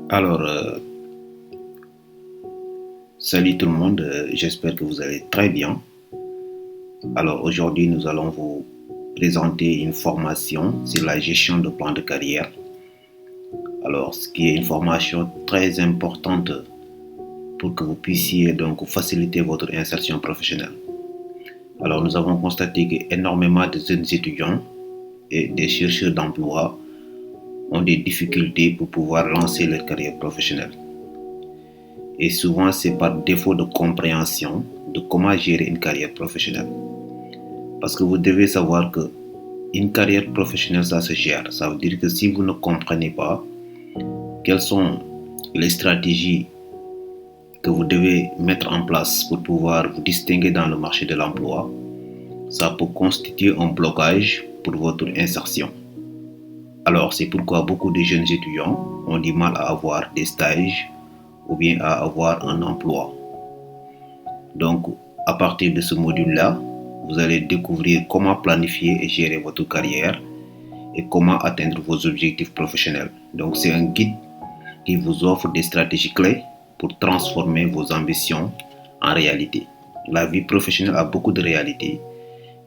Alors, salut tout le monde, j'espère que vous allez très bien. Alors, aujourd'hui, nous allons vous présenter une formation sur la gestion de plan de carrière. Alors, ce qui est une formation très importante pour que vous puissiez donc faciliter votre insertion professionnelle. Alors, nous avons constaté qu'énormément de jeunes étudiants et des chercheurs d'emploi ont des difficultés pour pouvoir lancer leur carrière professionnelle. Et souvent, c'est par défaut de compréhension de comment gérer une carrière professionnelle. Parce que vous devez savoir que une carrière professionnelle, ça se gère. Ça veut dire que si vous ne comprenez pas quelles sont les stratégies que vous devez mettre en place pour pouvoir vous distinguer dans le marché de l'emploi, ça peut constituer un blocage pour votre insertion. Alors, c'est pourquoi beaucoup de jeunes étudiants ont du mal à avoir des stages ou bien à avoir un emploi. Donc, à partir de ce module-là, vous allez découvrir comment planifier et gérer votre carrière et comment atteindre vos objectifs professionnels. Donc, c'est un guide qui vous offre des stratégies clés pour transformer vos ambitions en réalité. La vie professionnelle a beaucoup de réalités.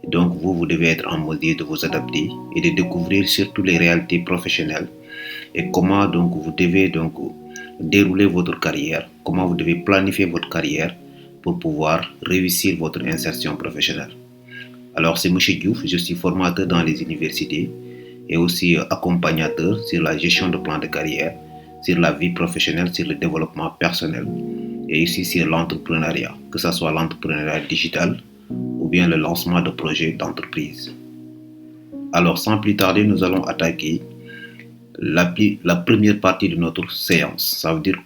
Donc, vous devez être en mesure de vous adapter et de découvrir surtout les réalités professionnelles et comment donc vous devez donc dérouler votre carrière, comment vous devez planifier votre carrière pour pouvoir réussir votre insertion professionnelle. Alors, c'est M. Diouf, je suis formateur dans les universités et aussi accompagnateur sur la gestion de plan de carrière, sur la vie professionnelle, sur le développement personnel et ici sur l'entrepreneuriat, que ce soit l'entrepreneuriat digital ou bien le lancement de projets d'entreprise. Alors, sans plus tarder, nous allons attaquer la première partie de notre séance. Ça veut dire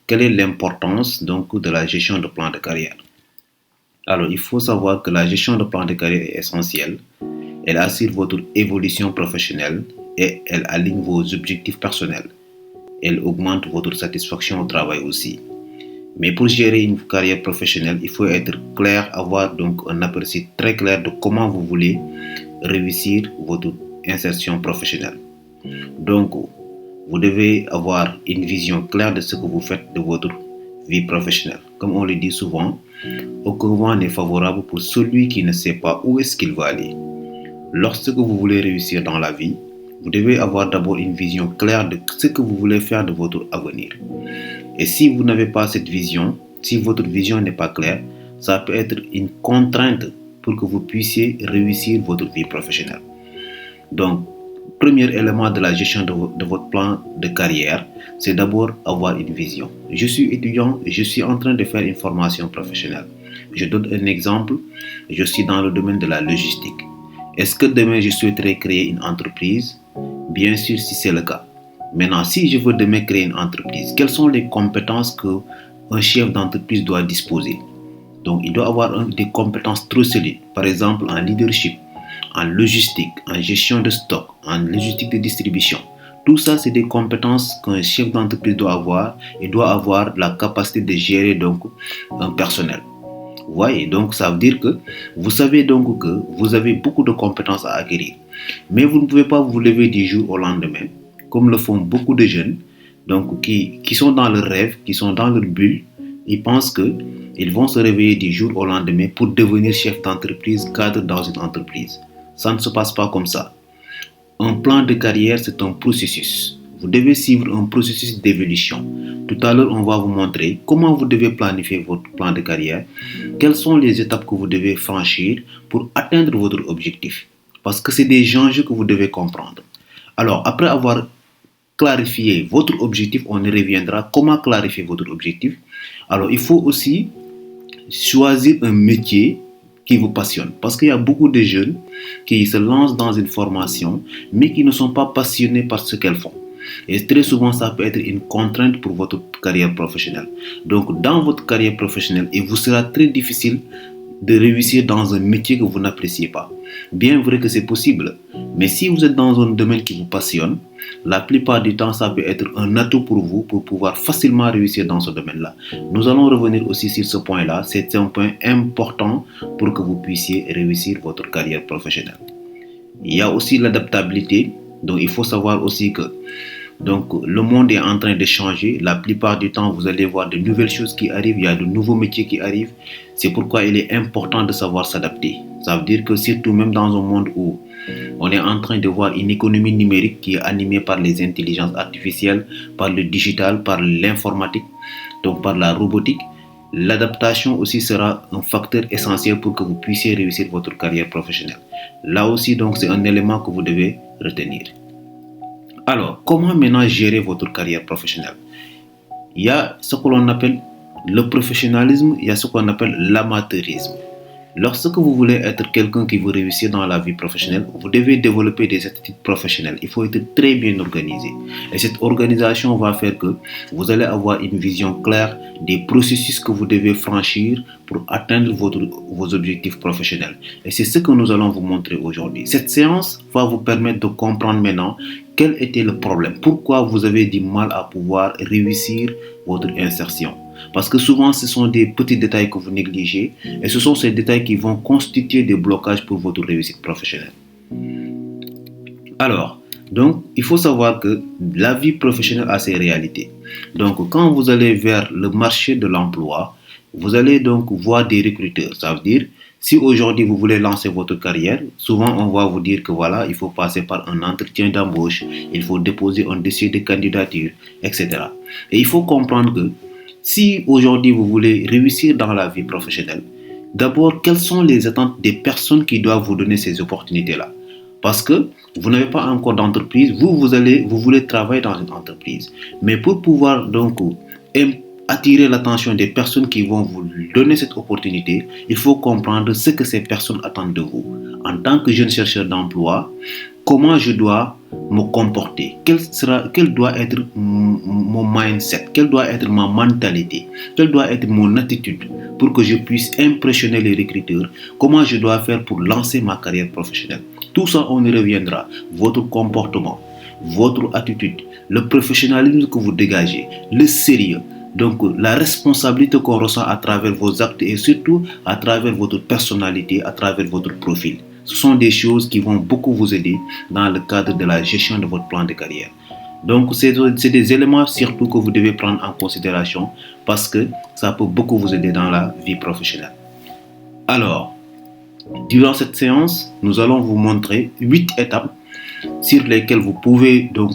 quelle est l'importance donc de la gestion de plan de carrière. Alors, il faut savoir que la gestion de plan de carrière est essentielle. Elle assure votre évolution professionnelle et elle aligne vos objectifs personnels. Elle augmente votre satisfaction au travail aussi. Mais pour gérer une carrière professionnelle, il faut être clair, avoir donc un aperçu très clair de comment vous voulez réussir votre insertion professionnelle. Donc, vous devez avoir une vision claire de ce que vous faites de votre vie professionnelle. Comme on le dit souvent, aucun vent n'est favorable pour celui qui ne sait pas où est-ce qu'il va aller. Lorsque vous voulez réussir dans la vie, vous devez avoir d'abord une vision claire de ce que vous voulez faire de votre avenir. Et si vous n'avez pas cette vision, si votre vision n'est pas claire, ça peut être une contrainte pour que vous puissiez réussir votre vie professionnelle. Donc, premier élément de la gestion de votre plan de carrière, c'est d'abord avoir une vision. Je suis étudiant et je suis en train de faire une formation professionnelle. Je donne un exemple, je suis dans le domaine de la logistique. Est-ce que demain je souhaiterais créer une entreprise? Bien sûr, si c'est le cas. Maintenant, si je veux demain créer une entreprise, quelles sont les compétences qu'un chef d'entreprise doit disposer? Donc, il doit avoir des compétences trop solides, par exemple en leadership, en logistique, en gestion de stock, en logistique de distribution. Tout ça, c'est des compétences qu'un chef d'entreprise doit avoir et doit avoir la capacité de gérer donc un personnel. Vous voyez, donc ça veut dire que vous savez donc que vous avez beaucoup de compétences à acquérir. Mais vous ne pouvez pas vous lever du jour au lendemain, comme le font beaucoup de jeunes, donc qui sont dans leur rêve, qui sont dans leur bulle. Ils pensent qu'ils vont se réveiller du jour au lendemain pour devenir chef d'entreprise, cadre dans une entreprise. Ça ne se passe pas comme ça. Un plan de carrière, c'est un processus. Vous devez suivre un processus d'évolution. Tout à l'heure, on va vous montrer comment vous devez planifier votre plan de carrière, quelles sont les étapes que vous devez franchir pour atteindre votre objectif. Parce que c'est des enjeux que vous devez comprendre. Alors, après avoir clarifié votre objectif, on y reviendra. Comment clarifier votre objectif? Alors, il faut aussi choisir un métier qui vous passionne. Parce qu'il y a beaucoup de jeunes qui se lancent dans une formation, mais qui ne sont pas passionnés par ce qu'elles font. Et très souvent, ça peut être une contrainte pour votre carrière professionnelle. Donc, dans votre carrière professionnelle, il vous sera très difficile de réussir dans un métier que vous n'appréciez pas. Bien vrai que c'est possible, mais si vous êtes dans un domaine qui vous passionne, la plupart du temps, ça peut être un atout pour vous pour pouvoir facilement réussir dans ce domaine-là. Nous allons revenir aussi sur ce point-là. C'est un point important pour que vous puissiez réussir votre carrière professionnelle. Il y a aussi l'adaptabilité. Donc, il faut savoir aussi que Donc, le monde est en train de changer. La plupart du temps, vous allez voir de nouvelles choses qui arrivent. Il y a de nouveaux métiers qui arrivent. C'est pourquoi il est important de savoir s'adapter. Ça veut dire que surtout même dans un monde où on est en train de voir une économie numérique qui est animée par les intelligences artificielles, par le digital, par l'informatique, donc par la robotique, l'adaptation aussi sera un facteur essentiel pour que vous puissiez réussir votre carrière professionnelle. Là aussi, donc, c'est un élément que vous devez retenir. Alors, comment maintenant gérer votre carrière professionnelle? Il y a ce que l'on appelle le professionnalisme, il y a ce qu'on appelle l'amateurisme. Lorsque vous voulez être quelqu'un qui veut réussir dans la vie professionnelle, vous devez développer des attitudes professionnelles. Il faut être très bien organisé. Et cette organisation va faire que vous allez avoir une vision claire des processus que vous devez franchir pour atteindre vos objectifs professionnels. Et c'est ce que nous allons vous montrer aujourd'hui. Cette séance va vous permettre de comprendre maintenant quel était le problème. Pourquoi vous avez du mal à pouvoir réussir votre insertion. Parce que souvent, ce sont des petits détails que vous négligez et ce sont ces détails qui vont constituer des blocages pour votre réussite professionnelle. Alors, donc, il faut savoir que la vie professionnelle a ses réalités. Donc, quand vous allez vers le marché de l'emploi, vous allez donc voir des recruteurs. Ça veut dire, si aujourd'hui vous voulez lancer votre carrière, souvent on va vous dire que voilà, il faut passer par un entretien d'embauche, il faut déposer un dossier de candidature, etc. Et il faut comprendre que si aujourd'hui vous voulez réussir dans la vie professionnelle, d'abord, quelles sont les attentes des personnes qui doivent vous donner ces opportunités-là? Parce que vous n'avez pas encore d'entreprise, vous voulez travailler dans une entreprise. Mais pour pouvoir donc attirer l'attention des personnes qui vont vous donner cette opportunité, il faut comprendre ce que ces personnes attendent de vous. En tant que jeune chercheur d'emploi, comment je dois me comporter? Quel doit être mon mindset? Quelle doit être ma mentalité? Quelle doit être mon attitude pour que je puisse impressionner les recruteurs? Comment je dois faire pour lancer ma carrière professionnelle? Tout ça, on y reviendra. Votre comportement, votre attitude, le professionnalisme que vous dégagez, le sérieux. Donc, la responsabilité qu'on ressent à travers vos actes et surtout à travers votre personnalité, à travers votre profil. Ce sont des choses qui vont beaucoup vous aider dans le cadre de la gestion de votre plan de carrière. Donc, c'est des éléments surtout que vous devez prendre en considération parce que ça peut beaucoup vous aider dans la vie professionnelle. Alors, durant cette séance, nous allons vous montrer 8 étapes sur lesquelles vous pouvez donc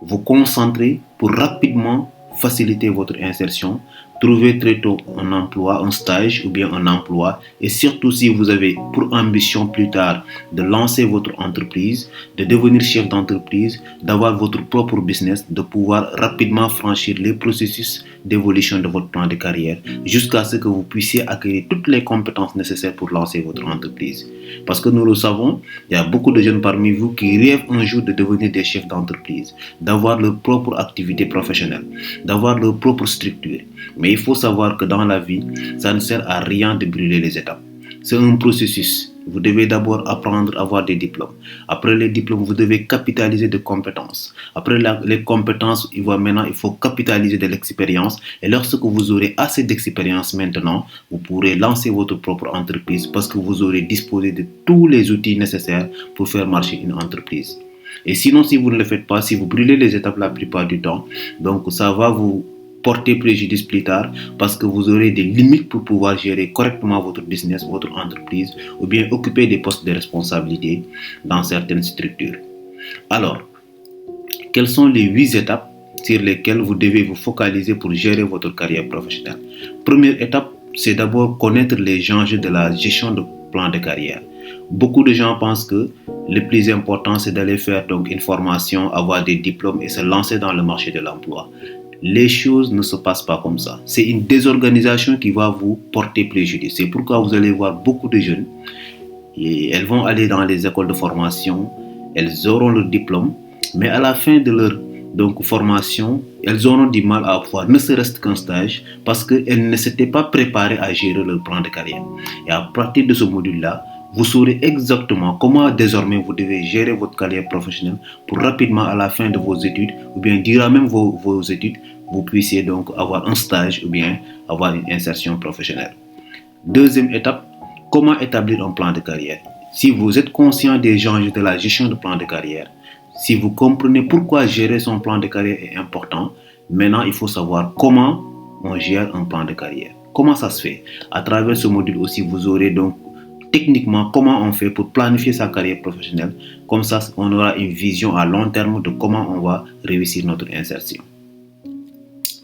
vous concentrer pour rapidement faciliter votre insertion, trouver très tôt un emploi, un stage ou bien un emploi et surtout si vous avez pour ambition plus tard de lancer votre entreprise, de devenir chef d'entreprise, d'avoir votre propre business, de pouvoir rapidement franchir les processus d'évolution de votre plan de carrière jusqu'à ce que vous puissiez acquérir toutes les compétences nécessaires pour lancer votre entreprise. Parce que nous le savons, il y a beaucoup de jeunes parmi vous qui rêvent un jour de devenir des chefs d'entreprise, d'avoir leur propre activité professionnelle, d'avoir leur propre structure. Mais il faut savoir que dans la vie, ça ne sert à rien de brûler les étapes. C'est un processus. Vous devez d'abord apprendre à avoir des diplômes. Après les diplômes, vous devez capitaliser de compétences. Après les compétences, il faut capitaliser de l'expérience. Et lorsque vous aurez assez d'expérience maintenant, vous pourrez lancer votre propre entreprise parce que vous aurez disposé de tous les outils nécessaires pour faire marcher une entreprise. Et sinon, si vous ne le faites pas, si vous brûlez les étapes la plupart du temps, donc ça va vous porter préjudice plus tard parce que vous aurez des limites pour pouvoir gérer correctement votre business, votre entreprise ou bien occuper des postes de responsabilité dans certaines structures. Alors, quelles sont les 8 étapes sur lesquelles vous devez vous focaliser pour gérer votre carrière professionnelle? Première étape, c'est d'abord connaître les enjeux de la gestion de plan de carrière. Beaucoup de gens pensent que le plus important, c'est d'aller faire donc une formation, avoir des diplômes et se lancer dans le marché de l'emploi. Les choses ne se passent pas comme ça. C'est une désorganisation qui va vous porter préjudice. C'est pourquoi vous allez voir beaucoup de jeunes et elles vont aller dans les écoles de formation, elles auront leur diplôme, mais à la fin de leur formation, elles auront du mal à avoir ne serait-ce qu'un stage parce qu'elles ne s'étaient pas préparées à gérer leur plan de carrière. Et à partir de ce module-là, vous saurez exactement comment désormais vous devez gérer votre carrière professionnelle pour rapidement à la fin de vos études ou bien durant même vos études, vous puissiez donc avoir un stage ou bien avoir une insertion professionnelle. Deuxième étape, comment établir un plan de carrière? Si vous êtes conscient des enjeux de la gestion de plan de carrière, si vous comprenez pourquoi gérer son plan de carrière est important, maintenant il faut savoir comment on gère un plan de carrière. Comment ça se fait? À travers ce module aussi, vous aurez donc techniquement comment on fait pour planifier sa carrière professionnelle. Comme ça, on aura une vision à long terme de comment on va réussir notre insertion.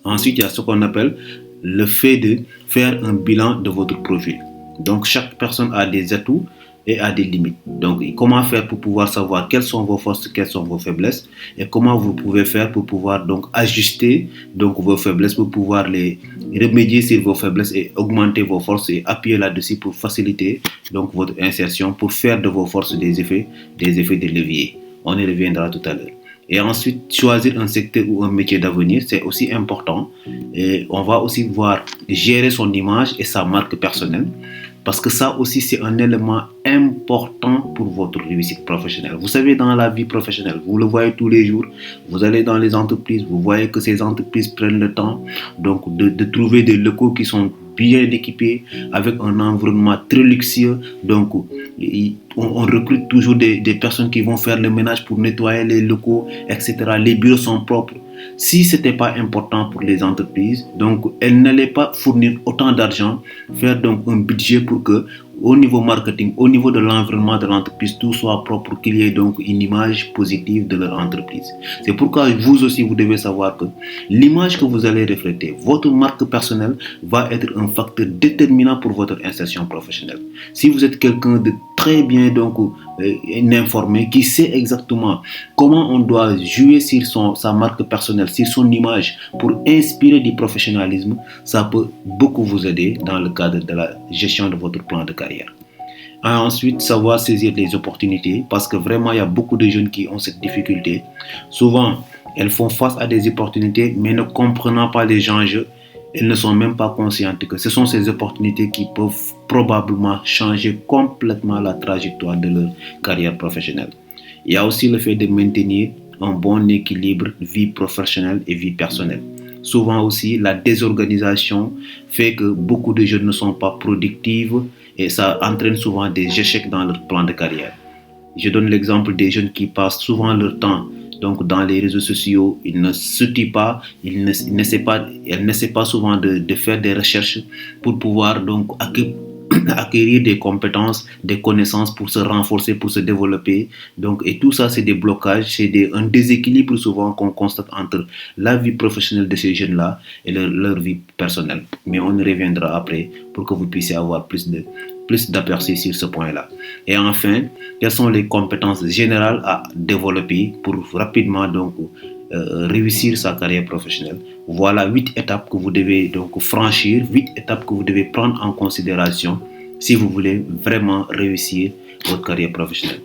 Ensuite, il y a ce qu'on appelle le fait de faire un bilan de votre profil. Donc, chaque personne a des atouts et a des limites. Donc, comment faire pour pouvoir savoir quelles sont vos forces, quelles sont vos faiblesses et comment vous pouvez faire pour pouvoir donc ajuster donc vos faiblesses pour pouvoir les remédier sur vos faiblesses et augmenter vos forces et appuyer là-dessus pour faciliter donc votre insertion, pour faire de vos forces des effets de levier. On y reviendra tout à l'heure. Et ensuite, choisir un secteur ou un métier d'avenir, c'est aussi important. Et on va aussi voir gérer son image et sa marque personnelle. Parce que ça aussi, c'est un élément important pour votre réussite professionnelle. Vous savez, dans la vie professionnelle, vous le voyez tous les jours, vous allez dans les entreprises, vous voyez que ces entreprises prennent le temps donc, de trouver des locaux qui sont bien équipés, avec un environnement très luxueux. Donc, on recrute toujours des personnes qui vont faire le ménage pour nettoyer les locaux, etc. Les bureaux sont propres. Si ce n'était pas important pour les entreprises, donc elles n'allaient pas fournir autant d'argent, faire donc un budget pour que, au niveau marketing, au niveau de l'environnement de l'entreprise, tout soit propre, qu'il y ait donc une image positive de leur entreprise. C'est pourquoi vous aussi, vous devez savoir que l'image que vous allez refléter, votre marque personnelle, va être un facteur déterminant pour votre insertion professionnelle. Si vous êtes quelqu'un de très bien donc informé, qui sait exactement comment on doit jouer sur sa marque personnelle, sur son image pour inspirer du professionnalisme, ça peut beaucoup vous aider dans le cadre de la gestion de votre plan de carrière. Et ensuite, savoir saisir les opportunités, parce que vraiment, il y a beaucoup de jeunes qui ont cette difficulté. Souvent, elles font face à des opportunités, mais ne comprenant pas les enjeux, elles ne sont même pas conscientes que ce sont ces opportunités qui peuvent probablement changer complètement la trajectoire de leur carrière professionnelle. Il y a aussi le fait de maintenir un bon équilibre vie professionnelle et vie personnelle. Souvent aussi, la désorganisation fait que beaucoup de jeunes ne sont pas productifs et ça entraîne souvent des échecs dans leur plan de carrière. Je donne l'exemple des jeunes qui passent souvent leur temps donc dans les réseaux sociaux, ils ne s'outlient pas, ils n'essaient pas souvent de faire des recherches pour pouvoir donc acquérir des compétences, des connaissances pour se renforcer, pour se développer. Donc, et tout ça, c'est des blocages, c'est un déséquilibre souvent qu'on constate entre la vie professionnelle de ces jeunes-là et leur vie personnelle. Mais on y reviendra après pour que vous puissiez avoir plus d'aperçu sur ce point-là. Et enfin, quelles sont les compétences générales à développer pour rapidement donc réussir sa carrière professionnelle? Voilà 8 étapes que vous devez donc franchir, 8 étapes que vous devez prendre en considération si vous voulez vraiment réussir votre carrière professionnelle.